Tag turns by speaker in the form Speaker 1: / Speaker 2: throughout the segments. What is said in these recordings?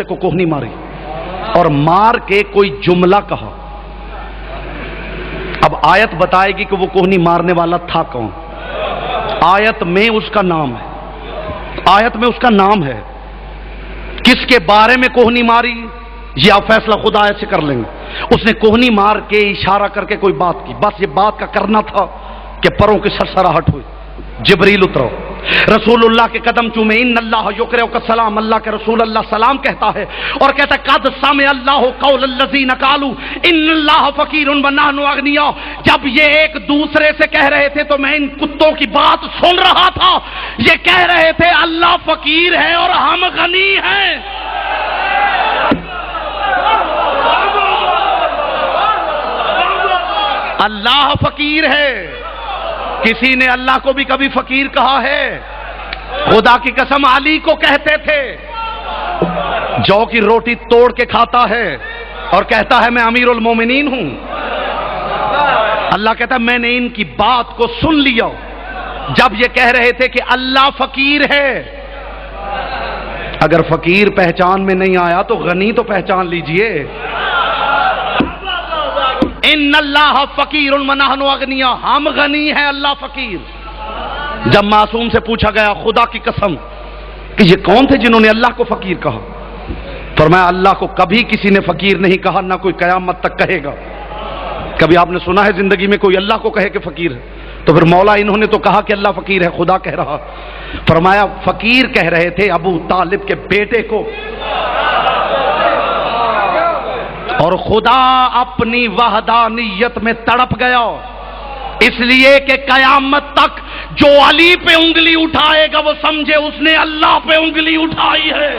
Speaker 1: کو کوہنی ماری اور مار کے کوئی جملہ کہا. اب آیت بتائے گی کہ وہ کوہنی مارنے والا تھا کون. آیت میں اس کا نام ہے, آیت میں اس کا نام ہے. کس کے بارے میں کوہنی ماری یہ آپ فیصلہ خدا آیت سے کر لیں گے. اس نے کوہنی مار کے اشارہ کر کے کوئی بات کی, بس یہ بات کا کرنا تھا کہ پروں کی سرسراہٹ ہوئی. جبریل اترو, رسول اللہ کے قدم چومے, ان اللہ یقرئک السلام, اللہ کے رسول اللہ سلام کہتا ہے اور کہتا ہے قد سمع اللہ قول الذین قالوا ان اللہ فقیر ونحن اغنیاء. جب یہ ایک دوسرے سے کہہ رہے تھے تو میں ان کتوں کی بات سن رہا تھا. یہ کہہ رہے تھے اللہ فقیر ہے اور ہم غنی ہیں. اللہ فقیر ہے. کسی نے اللہ کو بھی کبھی فقیر کہا ہے؟ خدا کی قسم علی کو کہتے تھے. جو کی روٹی توڑ کے کھاتا ہے اور کہتا ہے میں امیر المومنین ہوں. اللہ کہتا ہے میں نے ان کی بات کو سن لیا جب یہ کہہ رہے تھے کہ اللہ فقیر ہے. اگر فقیر پہچان میں نہیں آیا تو غنی تو پہچان لیجئے. ان اللہ فقیر ونحن اغنیاء, ہم غنی ہیں اللہ فقیر. جب معصوم سے پوچھا گیا خدا کی قسم کہ یہ کون تھے جنہوں نے اللہ کو فقیر کہا, فرمایا اللہ کو کبھی کسی نے فقیر نہیں کہا, نہ کوئی قیامت تک کہے گا. کبھی آپ نے سنا ہے زندگی میں کوئی اللہ کو کہے کہ فقیر ہے؟ تو پھر مولا انہوں نے تو کہا کہ اللہ فقیر ہے, خدا کہہ رہا. فرمایا فقیر کہہ رہے تھے ابو طالب کے بیٹے کو, اور خدا اپنی وحدانیت میں تڑپ گیا اس لیے کہ قیامت تک جو علی پہ انگلی اٹھائے گا وہ سمجھے اس نے اللہ پہ انگلی اٹھائی ہے.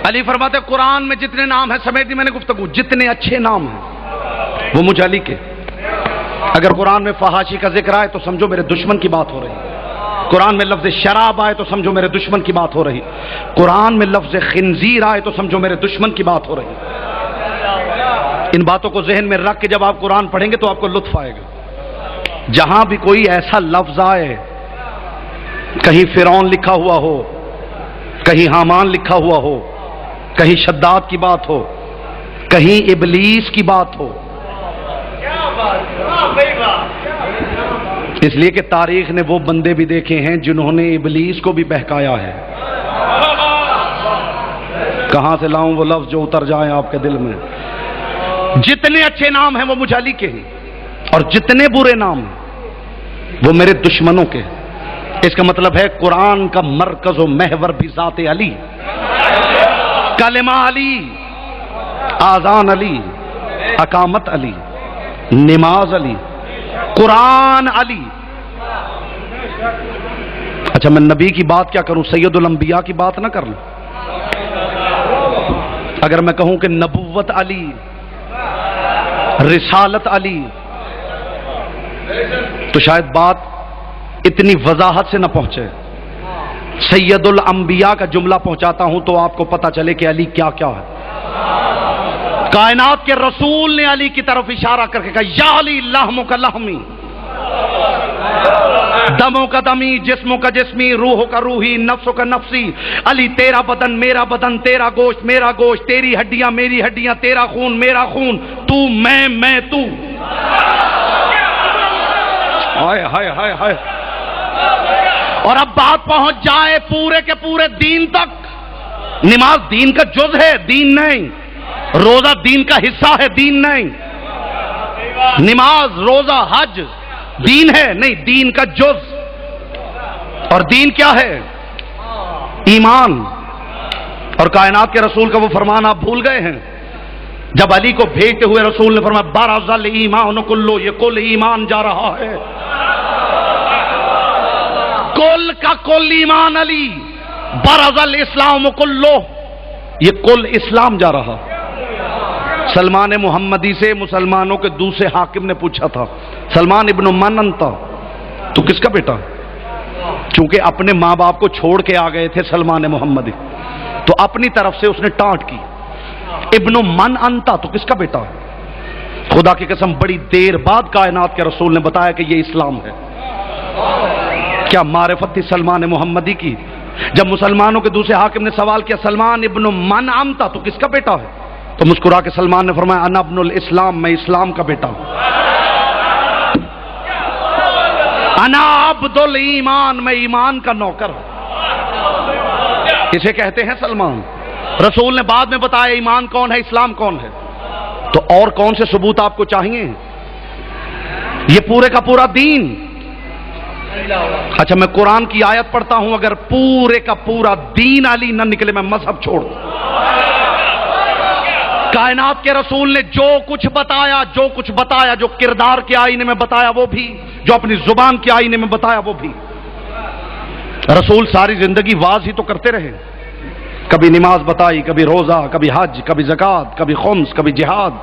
Speaker 1: علی فرماتے قرآن میں جتنے نام ہیں سمیت دی میں نے گفتگو, جتنے اچھے نام ہیں وہ مجھے علی کے. اگر قرآن میں فحاشی کا ذکر آئے تو سمجھو میرے دشمن کی بات ہو رہی. قرآن میں لفظ شراب آئے تو سمجھو میرے دشمن کی بات ہو رہی. قرآن میں لفظ خنزیر آئے تو سمجھو میرے دشمن کی بات ہو رہی. ان باتوں کو ذہن میں رکھ کے جب آپ قرآن پڑھیں گے تو آپ کو لطف آئے گا. جہاں بھی کوئی ایسا لفظ آئے, کہیں فرعون لکھا ہوا ہو, کہیں حامان لکھا ہوا ہو, کہیں شداد کی بات ہو, کہیں ابلیس کی بات ہو, اس لیے کہ تاریخ نے وہ بندے بھی دیکھے ہیں جنہوں نے ابلیس کو بھی بہکایا ہے. کہاں سے لاؤں وہ لفظ جو اتر جائیں آپ کے دل میں. جتنے اچھے نام ہیں وہ مجھے علی کے ہیں, اور جتنے برے نام ہیں وہ میرے دشمنوں کے. اس کا مطلب ہے قرآن کا مرکز و محور بھی ذات علی, کلمہ علی, آذان علی, اقامت علی, نماز علی, قرآن علی. اچھا میں نبی کی بات کیا کروں, سید الانبیاء کی بات نہ کر لوں. اگر میں کہوں کہ نبوت علی, رسالت علی, تو شاید بات اتنی وضاحت سے نہ پہنچے. سید الانبیاء کا جملہ پہنچاتا ہوں تو آپ کو پتا چلے کہ علی کیا کیا ہے. کائنات کے رسول نے علی کی طرف اشارہ کر کے کہا یا علی لحموں کا لحمی, دموں کا دمی, جسموں کا جسمی, روحوں کا روحی, نفسوں کا نفسی. علی تیرا بدن میرا بدن, تیرا گوشت میرا گوشت, تیری ہڈیاں میری ہڈیاں, تیرا خون میرا خون, تو میں تو. ہائے ہائے ہائے ہائے. اور اب بات پہنچ جائے پورے کے پورے دین تک. نماز دین کا جز ہے, دین نہیں. روزہ دین کا حصہ ہے, دین نہیں. نماز روزہ حج دین ہے نہیں, دین کا جز. اور دین کیا ہے؟ ایمان. اور کائنات کے رسول کا وہ فرمان آپ بھول گئے ہیں جب علی کو بھیجتے ہوئے رسول نے فرمایا برازل ایمان کلو, یہ کل ایمان جا رہا ہے. کل کا کل ایمان علی، برز الاسلام کلو، یہ کل اسلام جا رہا۔ سلمان محمدی سے مسلمانوں کے دوسرے حاکم نے پوچھا تھا، سلمان ابن من انت، تو کس کا بیٹا؟ چونکہ اپنے ماں باپ کو چھوڑ کے آ گئے تھے سلمان محمدی، تو اپنی طرف سے اس نے ٹانٹ کی، ابن من انت، تو کس کا بیٹا؟ خدا کی قسم بڑی دیر بعد کائنات کے رسول نے بتایا کہ یہ اسلام ہے۔ کیا معرفت تھی سلمان محمدی کی؟ جب مسلمانوں کے دوسرے حاکم نے سوال کیا سلمان ابن من انت، تو کس کا بیٹا ہے؟ تو مسکرا کے سلمان نے فرمایا انا ابن الاسلام، میں اسلام کا بیٹا ہوں۔ انا عبد الایمان، میں ایمان کا نوکر ہوں۔ اسے کہتے ہیں سلمان۔ رسول نے بعد میں بتایا ایمان کون ہے، اسلام کون ہے۔ تو اور کون سے ثبوت آپ کو چاہیے؟ یہ پورے کا پورا دین۔ اچھا میں قرآن کی آیت پڑھتا ہوں، اگر پورے کا پورا دین علی نہ نکلے میں مذہب چھوڑ دوں۔ کائنات کے رسول نے جو کچھ بتایا، جو کردار کے آئینے میں بتایا وہ بھی، جو اپنی زبان کے آئینے میں بتایا وہ بھی۔ رسول ساری زندگی واز ہی تو کرتے رہے، کبھی نماز بتائی، کبھی روزہ، کبھی حج، کبھی زکوٰۃ، کبھی خمس، کبھی جہاد،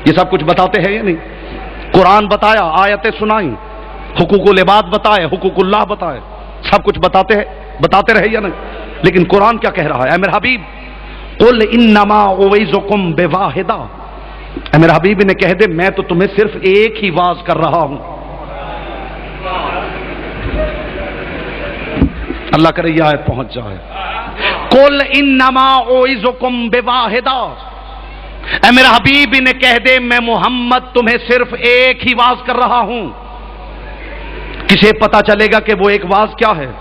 Speaker 1: یہ سب کچھ بتاتے ہیں یا نہیں؟ قرآن بتایا، آیتیں سنائیں، حقوق العباد بتائے، حقوق اللہ بتائے، سب کچھ بتاتے رہے یا نہیں؟ لیکن قرآن کیا کہہ رہا ہے؟ اے میرے حبیب قل انما اعظکم بواحدہ، اے میرے حبیب نے کہہ دے میں تو تمہیں صرف ایک ہی واز کر رہا ہوں۔ اللہ کرے یہ آیت پہنچ جائے۔ قل انما اعظکم بواحدہ، اے میرے حبیب نے کہہ دے میں محمد تمہیں صرف ایک ہی واز کر رہا ہوں۔ کسے پتا چلے گا کہ وہ ایک واز کیا ہے؟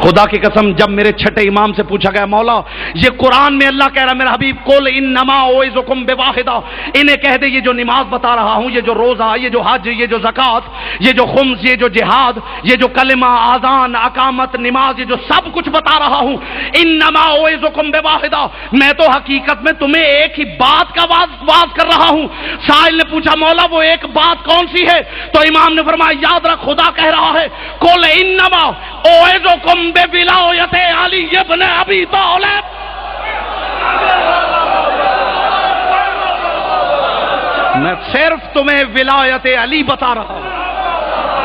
Speaker 1: خدا کی قسم جب میرے چھٹے امام سے پوچھا گیا مولا یہ قرآن میں اللہ کہہ رہا میرا حبیب قل انما اعظکم بواحدہ، انہیں کہہ دے یہ جو نماز بتا رہا ہوں، یہ جو روزہ، یہ جو حج، یہ جو زکوٰۃ، یہ جو خمس، یہ جو جہاد، یہ جو کلمہ، آذان، اقامت، نماز، یہ جو سب کچھ بتا رہا ہوں، انما اعظکم بواحدہ، میں تو حقیقت میں تمہیں ایک ہی بات کا واز کر رہا ہوں۔ سائل نے پوچھا مولا وہ ایک بات کون سی ہے؟ تو امام نے فرمایا یاد رکھ خدا کہہ رہا ہے قل انما اعظکم بولایت علی ابن ابی طالب، میں صرف تمہیں ولایت علی بتا رہا ہوں،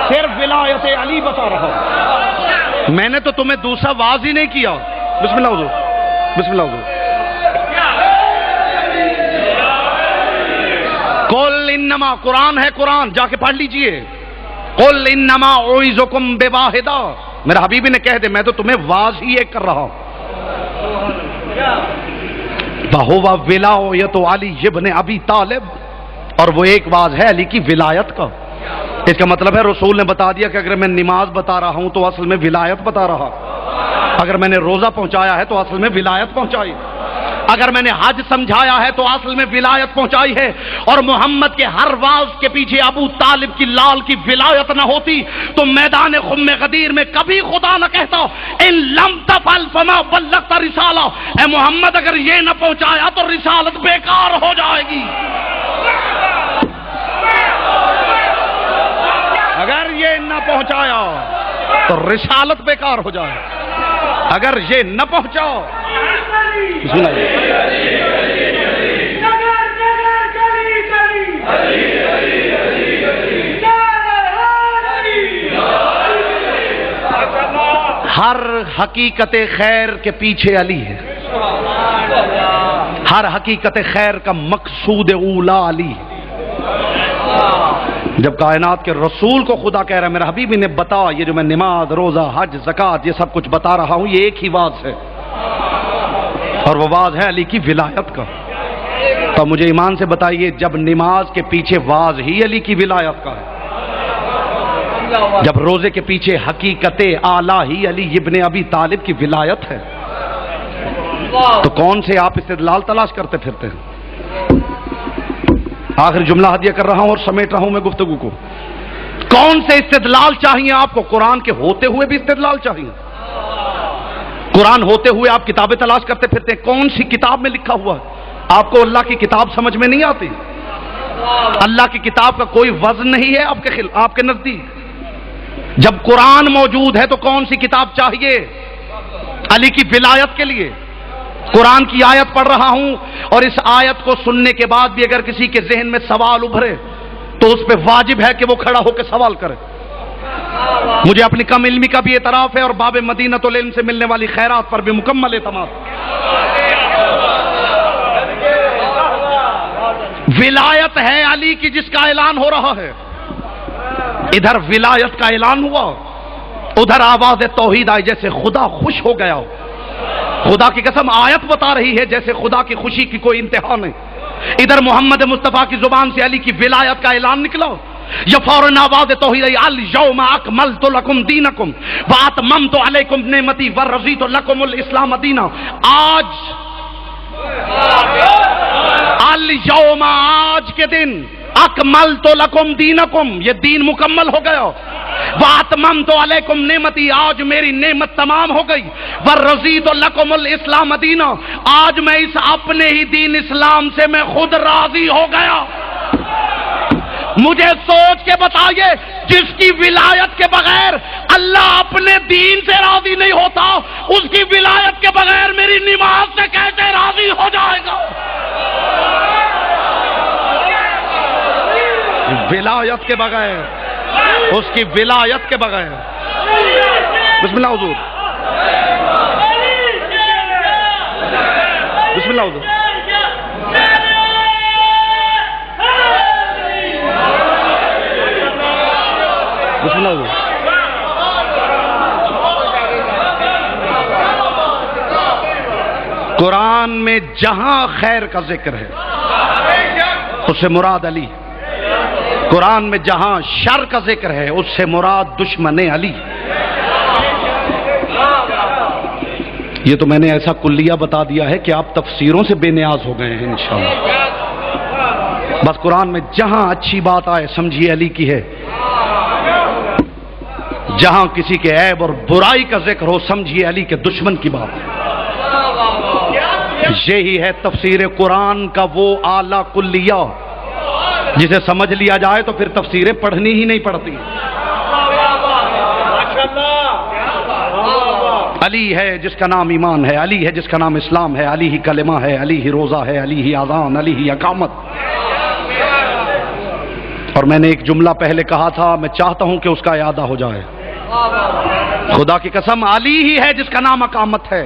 Speaker 1: صرف ولایت علی بتا رہا ہوں، میں نے تو تمہیں دوسرا واز ہی نہیں کیا۔ بسم اللہ حضور، بسم اللہ حضور۔ قل انما، قرآن ہے، قرآن جا کے پڑھ لیجئے، قل انما اعظکم بواحدہ، میرا حبیبی نے کہہ دے میں تو تمہیں واز ہی ایک کر رہا ہوں۔ بہوا ولایت علی ابن ابی طالب، اور وہ ایک واز ہے علی کی ولایت کا۔ اس کا مطلب ہے رسول نے بتا دیا کہ اگر میں نماز بتا رہا ہوں تو اصل میں ولایت بتا رہا، اگر میں نے روزہ پہنچایا ہے تو اصل میں ولایت پہنچائی، اگر میں نے حج سمجھایا ہے تو اصل میں ولایت پہنچائی ہے۔ اور محمد کے ہر واز کے پیچھے ابو طالب کی لال کی ولایت نہ ہوتی تو میدان خم غدیر میں کبھی خدا نہ کہتا ان لم تفعل فما بلغت رسالہ، اے محمد اگر یہ نہ پہنچایا تو رسالت بیکار ہو جائے گی، اگر یہ نہ پہنچایا تو رسالت بیکار ہو جائے، اگر یہ نہ پہنچاؤ۔ ہر حقیقت خیر کے پیچھے علی ہے، ہر حقیقت خیر کا مقصود اولا علی ہے۔ جب کائنات کے رسول کو خدا کہہ رہا ہے میرا حبیبی نے بتا یہ جو میں نماز، روزہ، حج، زکوٰۃ یہ سب کچھ بتا رہا ہوں یہ ایک ہی واز ہے، اور وہ واز ہے علی کی ولایت کا۔ تو مجھے ایمان سے بتائیے جب نماز کے پیچھے واز ہی علی کی ولایت کا ہے، جب روزے کے پیچھے حقیقت اعلیٰ ہی علی ابن ابی طالب کی ولایت ہے، تو کون سے آپ استدلال تلاش کرتے پھرتے ہیں؟ آخر جملہ ہدیہ کر رہا ہوں اور سمیٹ رہا ہوں میں گفتگو کو، کون سے استدلال چاہیے آپ کو؟ قرآن کے ہوتے ہوئے بھی استدلال چاہیے، قرآن ہوتے ہوئے آپ کتابیں تلاش کرتے پھرتے ہیں، کون سی کتاب میں لکھا ہوا ہے؟ آپ کو اللہ کی کتاب سمجھ میں نہیں آتی؟ اللہ کی کتاب کا کوئی وزن نہیں ہے آپ کے نزدیک؟ جب قرآن موجود ہے تو کون سی کتاب چاہیے علی کی ولایت کے لیے؟ قرآن کی آیت پڑھ رہا ہوں اور اس آیت کو سننے کے بعد بھی اگر کسی کے ذہن میں سوال ابھرے تو اس پہ واجب ہے کہ وہ کھڑا ہو کے سوال کرے۔ مجھے اپنی کم علمی کا بھی اعتراف ہے اور باب مدینۃ العلم سے ملنے والی خیرات پر بھی مکمل اعتماد۔ ولایت ہے علی کی جس کا اعلان ہو رہا ہے، ادھر ولایت کا اعلان ہوا، ادھر آواز توحید آئی جیسے خدا خوش ہو گیا ہو۔ خدا کی قسم آیت بتا رہی ہے جیسے خدا کی خوشی کی کوئی انتہا نہیں۔ ادھر محمد مصطفیٰ کی زبان سے علی کی ولایت کا اعلان نکلا، یہ فوراً آواز توحید آئی، الیوم اکملت لکم دینکم واتممت علیکم نعمتی ورضیت لکم الاسلام دینا۔ آج الیوم، آج کے دن، اکملت لکم دینکم، یہ دین مکمل ہو گیا، واتممت علیکم نعمتی، آج میری نعمت تمام ہو گئی، ورضیت لکم الاسلام دینا، آج میں اس اپنے ہی دین اسلام سے میں خود راضی ہو گیا۔ مجھے سوچ کے بتائیے، جس کی ولایت کے بغیر اللہ اپنے دین سے راضی نہیں ہوتا، اس کی ولایت کے بغیر میری نماز سے کیسے راضی ہو جائے گا؟ ولایت کے بغیر، اس کی ولایت کے بغیر۔ بسم اللہ حضور، بسم اللہ حضور۔ بسم اللہ حضور۔ قرآن میں جہاں خیر کا ذکر ہے اس سے مراد علی، قرآن میں جہاں شر کا ذکر ہے اس سے مراد دشمن علی۔ یہ تو میں نے ایسا کلیہ بتا دیا ہے کہ آپ تفسیروں سے بے نیاز ہو گئے ہیں انشاءاللہ۔ بس قرآن میں جہاں اچھی بات آئے سمجھیے علی کی ہے، جہاں کسی کے عیب اور برائی کا ذکر ہو سمجھیے علی کے دشمن کی بات ہے۔ یہی ہے تفسیر قرآن کا وہ اعلیٰ کلیہ جسے سمجھ لیا جائے تو پھر تفسیریں پڑھنی ہی نہیں پڑتی۔ علی ہے جس کا نام ایمان ہے، علی ہے جس کا نام اسلام ہے، علی ہی کلمہ ہے، علی ہی روزہ ہے، علی ہی اذان، علی ہی اقامت۔ اور میں نے ایک جملہ پہلے کہا تھا، میں چاہتا ہوں کہ اس کا اعادہ ہو جائے۔ خدا کی قسم علی ہی ہے جس کا نام اقامت ہے۔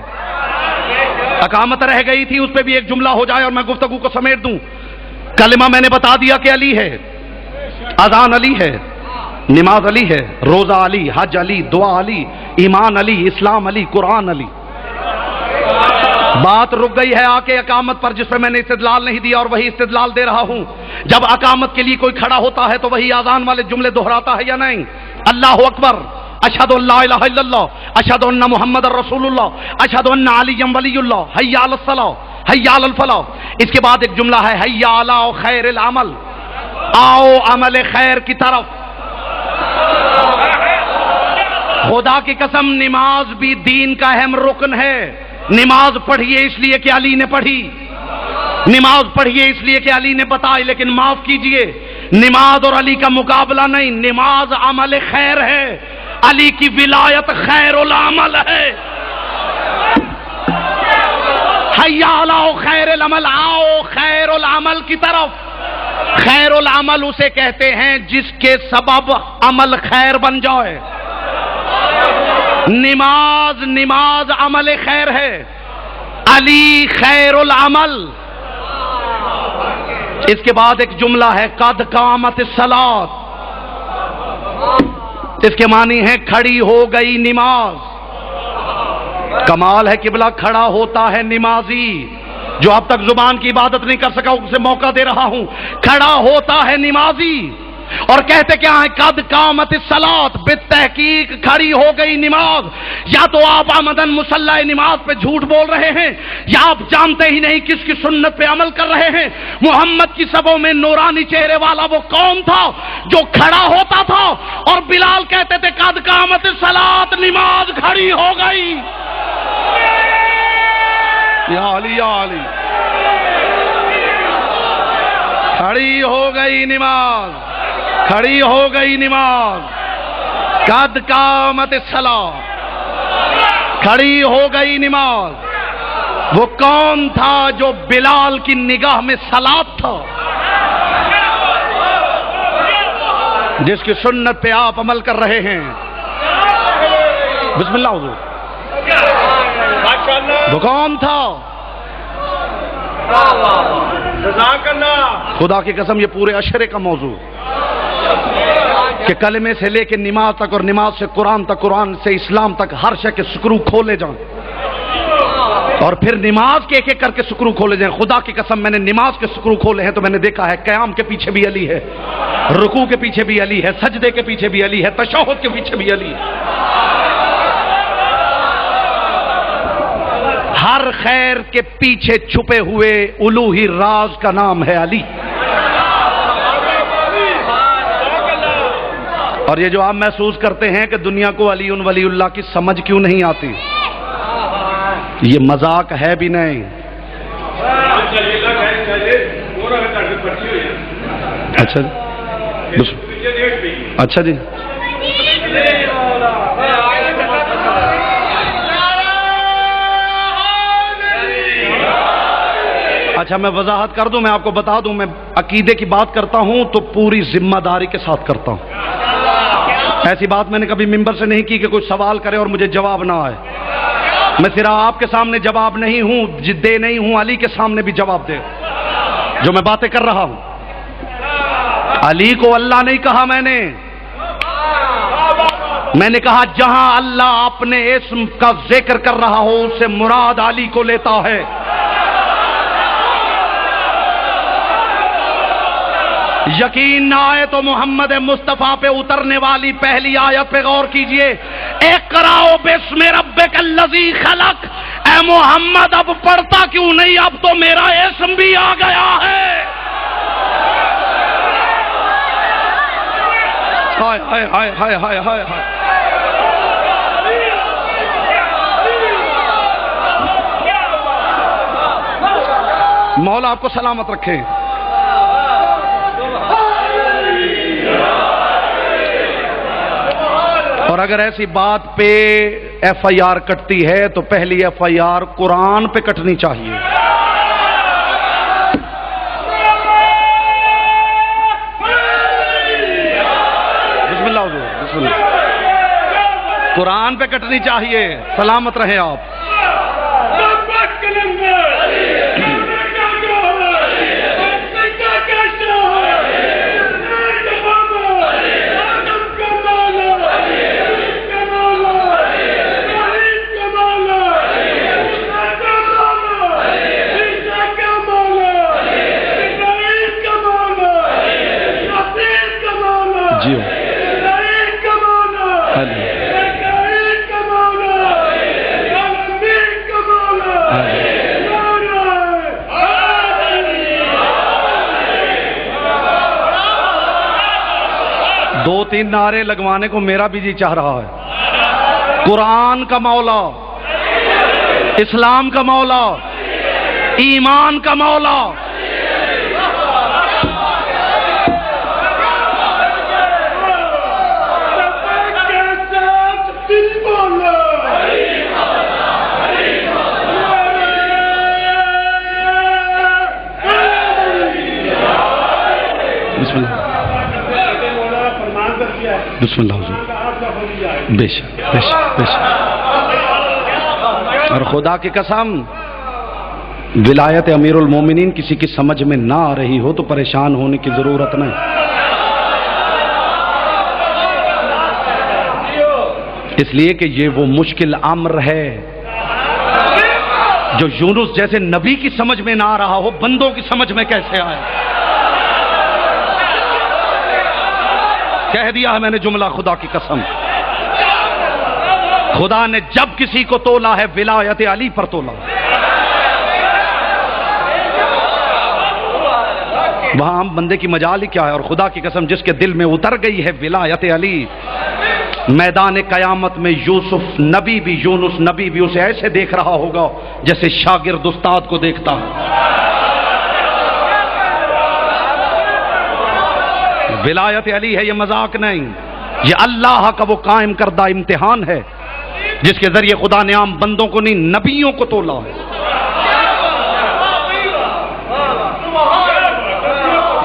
Speaker 1: اقامت رہ گئی تھی، اس پہ بھی ایک جملہ ہو جائے اور میں گفتگو کو سمیٹ دوں۔ کلمہ میں نے بتا دیا کہ علی ہے، اذان علی ہے، نماز علی ہے، روزہ علی، حج علی، دعا علی، ایمان علی، اسلام علی، قرآن علی۔ بات رک گئی ہے آ کے اقامت پر، جس پہ میں نے استدلال نہیں دیا اور وہی استدلال دے رہا ہوں۔ جب اقامت کے لیے کوئی کھڑا ہوتا ہے تو وہی اذان والے جملے دہراتا ہے یا نہیں؟ اللہ اکبر، اشہد ان لا الہ الا اللہ، اشہد ان محمد رسول اللہ، اشہد ان علی ولی اللہ، حی علی الصلاۃ، حی علی الفلاح۔ اس کے بعد ایک جملہ ہے، حی علی خیر العمل، آؤ عمل خیر کی طرف۔ خدا کی قسم نماز بھی دین کا اہم رکن ہے۔ نماز پڑھیے اس لیے کہ علی نے پڑھی، نماز پڑھیے اس لیے کہ علی نے بتائی، لیکن معاف کیجئے نماز اور علی کا مقابلہ نہیں، نماز عمل خیر ہے، علی کی ولایت خیر العمل ہے۔ حی علی خیر العمل، آؤ خیر العمل کی طرف۔ خیر العمل اسے کہتے ہیں جس کے سبب عمل خیر بن جائے۔ نماز عمل خیر ہے، علی خیر العمل۔ اس کے بعد ایک جملہ ہے، قد قامت الصلاۃ، اس کے معنی ہے کھڑی ہو گئی نماز۔ کمال ہے قبلہ، کھڑا ہوتا ہے نمازی، جو اب تک زبان کی عبادت نہیں کر سکا اسے موقع دے رہا ہوں، کھڑا ہوتا ہے نمازی۔ اور کہتے کیا ہے؟ قد قامت الصلاۃ، بالتحقیق کھڑی ہو گئی نماز۔ یا تو آپ آمدن مصلی نماز پہ جھوٹ بول رہے ہیں، یا آپ جانتے ہی نہیں کس کی سنت پہ عمل کر رہے ہیں۔ محمد کی صفوں میں نورانی چہرے والا وہ کون تھا جو کھڑا ہوتا تھا اور بلال کہتے تھے قد قامت الصلاۃ، نماز کھڑی ہو گئی۔ یا علی، یا علی، کھڑی ہو گئی نماز، کھڑی ہو گئی نماز۔ قد قامت الصلاۃ، کھڑی ہو گئی نماز۔ وہ کون تھا جو بلال کی نگاہ میں صلات تھا، جس کی سنت پہ آپ عمل کر رہے ہیں؟ بسم اللہ حضور، وہ کون تھا؟ خدا کی قسم یہ پورے عشرے کا موضوع کہ کلمے سے لے کے نماز تک اور نماز سے قرآن تک، قرآن سے اسلام تک ہر شے کے سکرو کھولے جائیں، اور پھر نماز کے ایک ایک کر کے سکرو کھولے جائیں۔ خدا کی قسم میں نے نماز کے سکرو کھولے ہیں تو میں نے دیکھا ہے قیام کے پیچھے بھی علی ہے، رکوع کے پیچھے بھی علی ہے، سجدے کے پیچھے بھی علی ہے، تشہد کے پیچھے بھی علی ہے۔ ہر خیر کے پیچھے چھپے ہوئے الوہی راز کا نام ہے علی۔ اور یہ جو آپ محسوس کرتے ہیں کہ دنیا کو علی ولی اللہ کی سمجھ کیوں نہیں آتی، یہ مذاق ہے بھی نہیں۔ اچھا جی، اچھا جی، اچھا میں وضاحت کر دوں، میں آپ کو بتا دوں، میں عقیدے کی بات کرتا ہوں تو پوری ذمہ داری کے ساتھ کرتا ہوں۔ ایسی بات میں نے کبھی ممبر سے نہیں کی کہ کوئی سوال کرے اور مجھے جواب نہ آئے۔ میں صرف آپ کے سامنے جواب نہیں ہوں، دے نہیں ہوں، علی کے سامنے بھی جواب دے جو میں باتیں کر رہا ہوں۔ علی کو اللہ نہیں کہا میں نے کہا جہاں اللہ اپنے اسم کا ذکر کر رہا ہو اس سے مراد علی کو لیتا ہے۔ یقین نہ آئے تو محمد مصطفیٰ پہ اترنے والی پہلی آیت پہ غور کیجئے، اقرأ بسم ربک الذی خلق۔ اے محمد اب پڑھتا کیوں نہیں، اب تو میرا اسم بھی آ گیا ہے۔ ہائے ہائے ہائے ہائے ہائے ہائے ہائے، مولا آپ کو سلامت رکھے۔ اور اگر ایسی بات پہ ایف آئی آر کٹتی ہے تو پہلی ایف آئی آر قرآن پہ کٹنی چاہیے۔ بسم اللہ حضور، بسم اللہ، قرآن پہ کٹنی چاہیے۔ سلامت رہے آپ۔ دو تین نعرے لگوانے کو میرا بھی جی چاہ رہا ہے۔ قرآن کا مولا، اسلام کا مولا، ایمان کا مولا، بسم اللہ، بسم اللہ حضور، بے شک بے شک بے شک۔ اور خدا کی قسم ولایت امیر المومنین کسی کی سمجھ میں نہ آ رہی ہو تو پریشان ہونے کی ضرورت نہیں۔ اس لیے کہ یہ وہ مشکل امر ہے جو یونس جیسے نبی کی سمجھ میں نہ آ رہا ہو، بندوں کی سمجھ میں کیسے آئے؟ کہہ دیا ہے میں نے جملہ، خدا کی قسم خدا نے جب کسی کو تولا ہے ولایت علی پر تولا۔ وہاں ہم بندے کی مجال ہی کیا ہے، اور خدا کی قسم جس کے دل میں اتر گئی ہے ولایت علی، میدان قیامت میں یوسف نبی بھی، یونس نبی بھی اسے ایسے دیکھ رہا ہوگا جیسے شاگرد استاد کو دیکھتا ہے۔ ولایت علی ہے، یہ مذاق نہیں۔ یہ اللہ کا وہ قائم کردہ امتحان ہے جس کے ذریعے خدا نے عام بندوں کو نہیں نبیوں کو تولا ہے.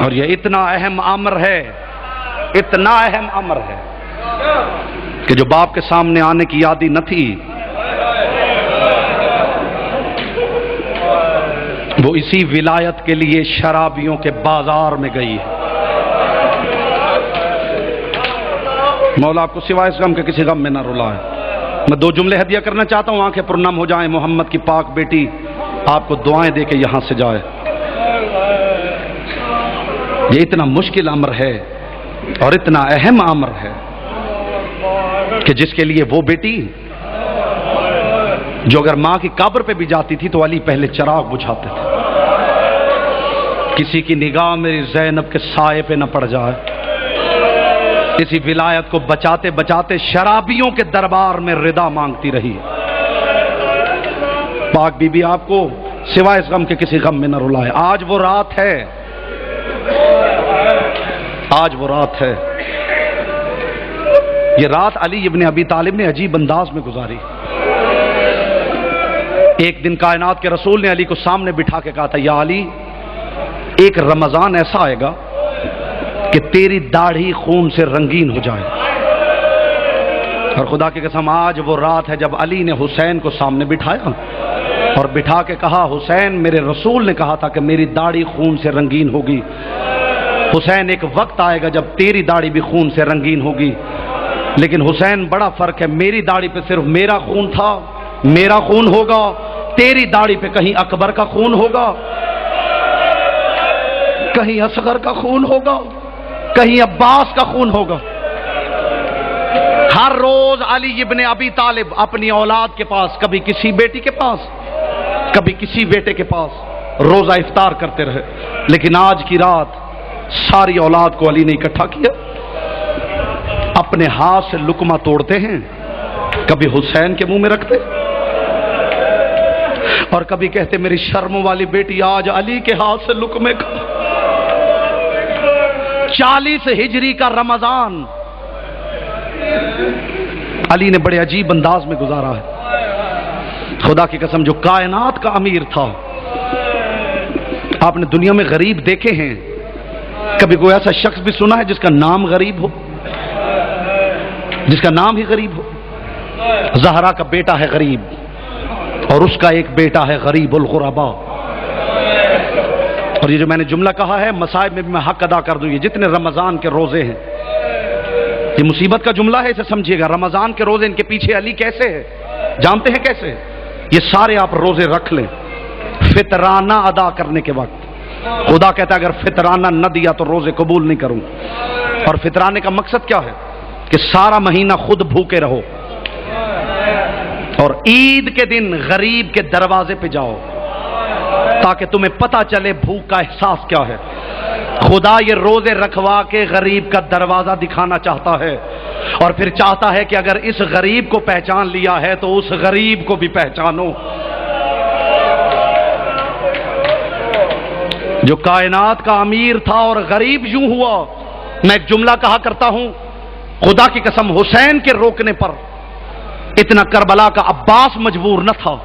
Speaker 1: اور یہ اتنا اہم امر ہے، اتنا اہم امر ہے کہ جو باپ کے سامنے آنے کی عادی نہ تھی وہ اسی ولایت کے لیے شرابیوں کے بازار میں گئی ہے. مولا آپ کو سوائے اس غم کے کسی غم میں نہ رلائے. میں 2 جملے ہدیہ کرنا چاہتا ہوں، آنکھیں پرنم ہو جائیں. محمد کی پاک بیٹی آپ کو دعائیں دے کے یہاں سے جائے. یہ اتنا مشکل امر ہے اور اتنا اہم امر ہے کہ جس کے لیے وہ بیٹی جو اگر ماں کی قبر پہ بھی جاتی تھی تو علی پہلے چراغ بجھاتے تھے، کسی کی نگاہ میری زینب کے سائے پہ نہ پڑ جائے. اسی ولایت کو بچاتے بچاتے شرابیوں کے دربار میں رضا مانگتی رہی. پاک بی بی آپ کو سوائے اس غم کے کسی غم میں نہ رلائے. آج وہ رات ہے، آج وہ رات ہے. یہ رات علی ابن ابی طالب نے عجیب انداز میں گزاری. ایک دن کائنات کے رسول نے علی کو سامنے بٹھا کے کہا تھا، یا علی ایک رمضان ایسا آئے گا کہ تیری داڑھی خون سے رنگین ہو جائے. اور خدا کی قسم آج وہ رات ہے جب علی نے حسین کو سامنے بٹھایا اور بٹھا کے کہا، حسین میرے رسول نے کہا تھا کہ میری داڑھی خون سے رنگین ہوگی. حسین ایک وقت آئے گا جب تیری داڑھی بھی خون سے رنگین ہوگی. لیکن حسین بڑا فرق ہے، میری داڑھی پہ صرف میرا خون تھا، میرا خون ہوگا. تیری داڑھی پہ کہیں اکبر کا خون ہوگا، کہیں اصغر کا خون ہوگا، کہیں عباس کا خون ہوگا. ہر روز علی ابن ابی طالب اپنی اولاد کے پاس، کبھی کسی بیٹی کے پاس، کبھی کسی بیٹے کے پاس روزہ افطار کرتے رہے. لیکن آج کی رات ساری اولاد کو علی نے اکٹھا کیا. اپنے ہاتھ سے لقمہ توڑتے ہیں، کبھی حسین کے منہ میں رکھتے اور کبھی کہتے میری شرم والی بیٹی آج علی کے ہاتھ سے لقمے کھا. 40 ہجری کا رمضان علی نے بڑے عجیب انداز میں گزارا ہے. خدا کی قسم جو کائنات کا امیر تھا. آپ نے دنیا میں غریب دیکھے ہیں؟ کبھی کوئی ایسا شخص بھی سنا ہے جس کا نام غریب ہو، جس کا نام ہی غریب ہو؟ زہرا کا بیٹا ہے غریب اور اس کا ایک بیٹا ہے غریب الغرباء. اور یہ جو میں نے جملہ کہا ہے مصائب میں بھی میں حق ادا کر دوں. یہ جتنے رمضان کے روزے ہیں یہ مصیبت کا جملہ ہے، اسے سمجھیے گا. رمضان کے روزے ان کے پیچھے علی کیسے ہے جانتے ہیں کیسے؟ یہ سارے آپ روزے رکھ لیں فطرانہ ادا کرنے کے وقت. خدا کہتا ہے اگر فطرانہ نہ دیا تو روزے قبول نہیں کروں. اور فطرانے کا مقصد کیا ہے؟ کہ سارا مہینہ خود بھوکے رہو اور عید کے دن غریب کے دروازے پہ جاؤ تاکہ تمہیں پتہ چلے بھوک کا احساس کیا ہے. خدا یہ روزے رکھوا کے غریب کا دروازہ دکھانا چاہتا ہے اور پھر چاہتا ہے کہ اگر اس غریب کو پہچان لیا ہے تو اس غریب کو بھی پہچانو. جو کائنات کا امیر تھا اور غریب یوں ہوا. میں ایک جملہ کہا کرتا ہوں، خدا کی قسم حسین کے روکنے پر اتنا کربلا کا عباس مجبور نہ تھا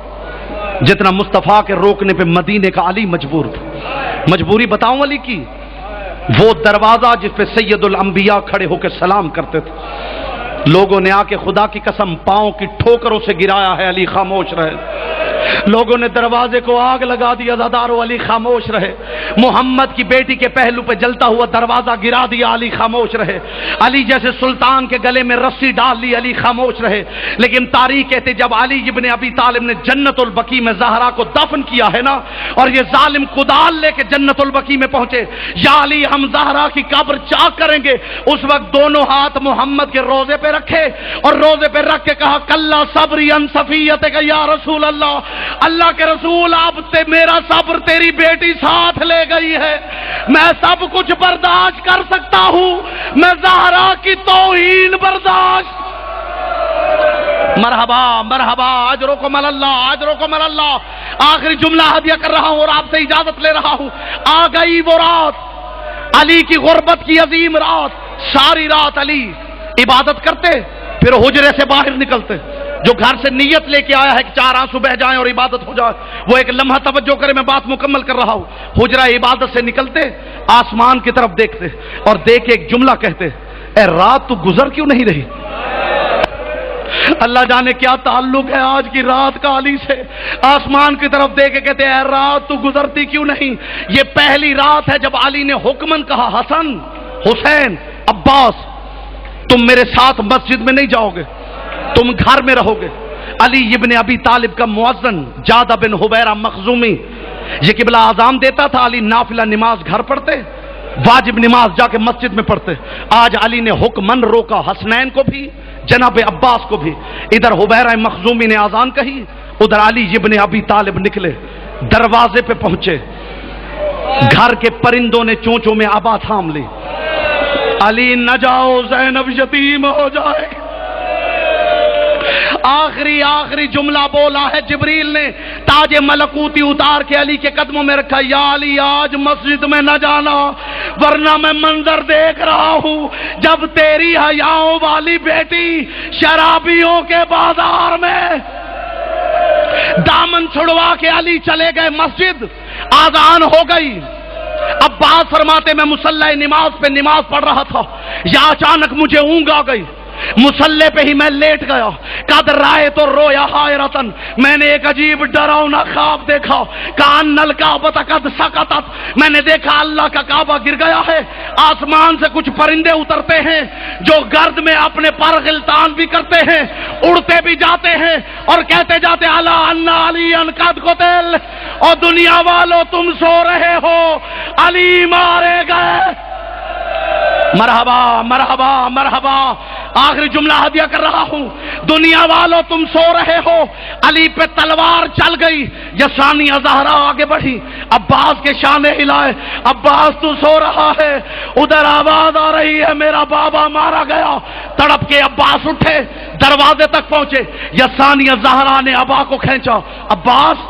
Speaker 1: جتنا مصطفیٰ کے روکنے پہ مدینے کا علی مجبور تھا. مجبوری بتاؤں علی کی؟ وہ دروازہ جس پہ سید الانبیاء کھڑے ہو کے سلام کرتے تھے، لوگوں نے آ کے خدا کی قسم پاؤں کی ٹھوکروں سے گرایا ہے، علی خاموش رہے. لوگوں نے دروازے کو آگ لگا دیا، زادارو علی خاموش رہے. محمد کی بیٹی کے پہلو پہ جلتا ہوا دروازہ گرا دیا، علی خاموش رہے. علی جیسے سلطان کے گلے میں رسی ڈال لی، علی خاموش رہے. لیکن تاریخ کہتے جب علی ابن ابی طالب نے جنت البقیع میں زہرا کو دفن کیا ہے نا، اور یہ ظالم کدال لے کے جنت البقیع میں پہنچے، یا علی ہم زہرا کی قبر چاک کریں گے، اس وقت دونوں ہاتھ محمد کے روزے پہ رکھے اور روزے پہ رکھ کے کہا کلا صبری ان صفیتک یا رسول اللہ، اللہ کے رسول آپ سے میرا صبر تیری بیٹی ساتھ لے گئی ہے، میں سب کچھ برداشت کر سکتا ہوں، میں زہرا کی توہین برداشت. مرحبا مرحبا، اجرکم اللہ اجرکم اللہ. آخری جملہ ہدیہ کر رہا ہوں اور آپ سے اجازت لے رہا ہوں. آ گئی وہ رات، علی کی غربت کی عظیم رات. ساری رات علی عبادت کرتے پھر حجرے سے باہر نکلتے. جو گھر سے نیت لے کے آیا ہے کہ 4 آنسو بہ جائیں اور عبادت ہو جائے، وہ ایک لمحہ توجہ کرے، میں بات مکمل کر رہا ہوں. حجرہ عبادت سے نکلتے، آسمان کی طرف دیکھتے اور دیکھ کے ایک جملہ کہتے، اے رات تو گزر کیوں نہیں رہی؟ اللہ جانے کیا تعلق ہے آج کی رات کا علی سے. آسمان کی طرف دیکھ کے کہتے اے رات تو گزرتی کیوں نہیں؟ یہ پہلی رات ہے جب علی نے حکمن کہا، حسن، حسین، عباس، تم میرے ساتھ مسجد میں نہیں جاؤ گے، تم گھر میں رہو گے. علی ابن ابی طالب کا مؤذن جادہ بن حبیرہ مخزومی یہ قبلہ اذان دیتا تھا، علی نافلہ نماز گھر پڑھتے، واجب نماز جا کے مسجد میں پڑھتے. آج علی نے حکمن روکا، حسنین کو بھی، جناب عباس کو بھی. ادھر حبیرہ مخزومی نے اذان کہی، ادھر علی ابن ابی طالب نکلے، دروازے پہ پہنچے. گھر کے پرندوں نے چونچوں میں آبا تھام لی. علی نہ جاؤ زینب یتیم ہو جائے. آخری جملہ بولا ہے جبریل نے، تاج ملکوتی اتار کے علی کے قدموں میں رکھا، یا علی آج مسجد میں نہ جانا ورنہ میں منظر دیکھ رہا ہوں جب تیری حیاؤں والی بیٹی شرابیوں کے بازار میں. دامن چھڑوا کے علی چلے گئے مسجد، آذان ہو گئی. عباس فرماتے میں مصلی نماز پہ نماز پڑھ رہا تھا، یا اچانک مجھے اونگ آ گئی، مصلی پہ ہی میں لیٹ گیا. قد رائے تو رویا حائرتن، میں نے ایک عجیب ڈراؤنا خواب دیکھا. کان الکعبۃ قد سقطت، میں نے دیکھا اللہ کا کعبہ گر گیا ہے. آسمان سے کچھ پرندے اترتے ہیں جو گرد میں اپنے پر غلطان بھی کرتے ہیں، اڑتے بھی جاتے ہیں اور کہتے جاتے الا ان علی قد قتل، اور دنیا والوں تم سو رہے ہو، علی مارے گئے. مرحبا مرحبا مرحبا. آخری جملہ ہدیہ کر رہا ہوں، دنیا والوں تم سو رہے ہو، علی پہ تلوار چل گئی. یسانیہ زہرا آگے بڑھی، عباس کے شانے ہلائے، عباس تو سو رہا ہے، ادھر آواز آ رہی ہے میرا بابا مارا گیا. تڑپ کے عباس اٹھے، دروازے تک پہنچے. یسانیہ زہرا نے ابا کو کھینچا، عباس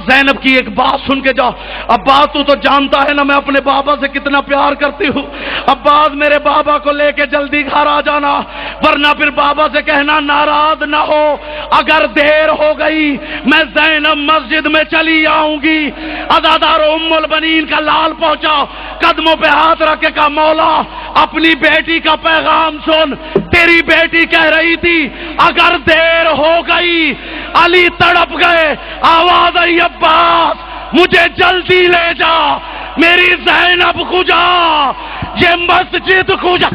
Speaker 1: زینب کی ایک بات سن کے جا. عباس تو جانتا ہے نا میں اپنے بابا سے کتنا پیار کرتی ہوں، عباس میرے بابا کو لے کے جلدی گھر آ جانا ورنہ پھر بابا سے کہنا ناراض نہ ہو، اگر دیر ہو گئی میں زینب مسجد میں چلی آؤں گی. عزادار ام البنین کا لال پہنچا، قدموں پہ ہاتھ رکھ کے کہا مولا اپنی بیٹی کا پیغام سن، تیری بیٹی کہہ رہی تھی اگر دیر ہو گئی. علی تڑپ گئے، آواز آئی عباس مجھے جلدی لے جا، میری زینب کو جا، یہ مسجد کو جا.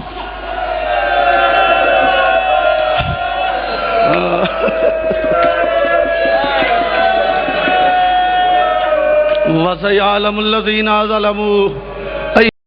Speaker 1: وَسَيَعْلَمُ الَّذِينَ ظَلَمُوا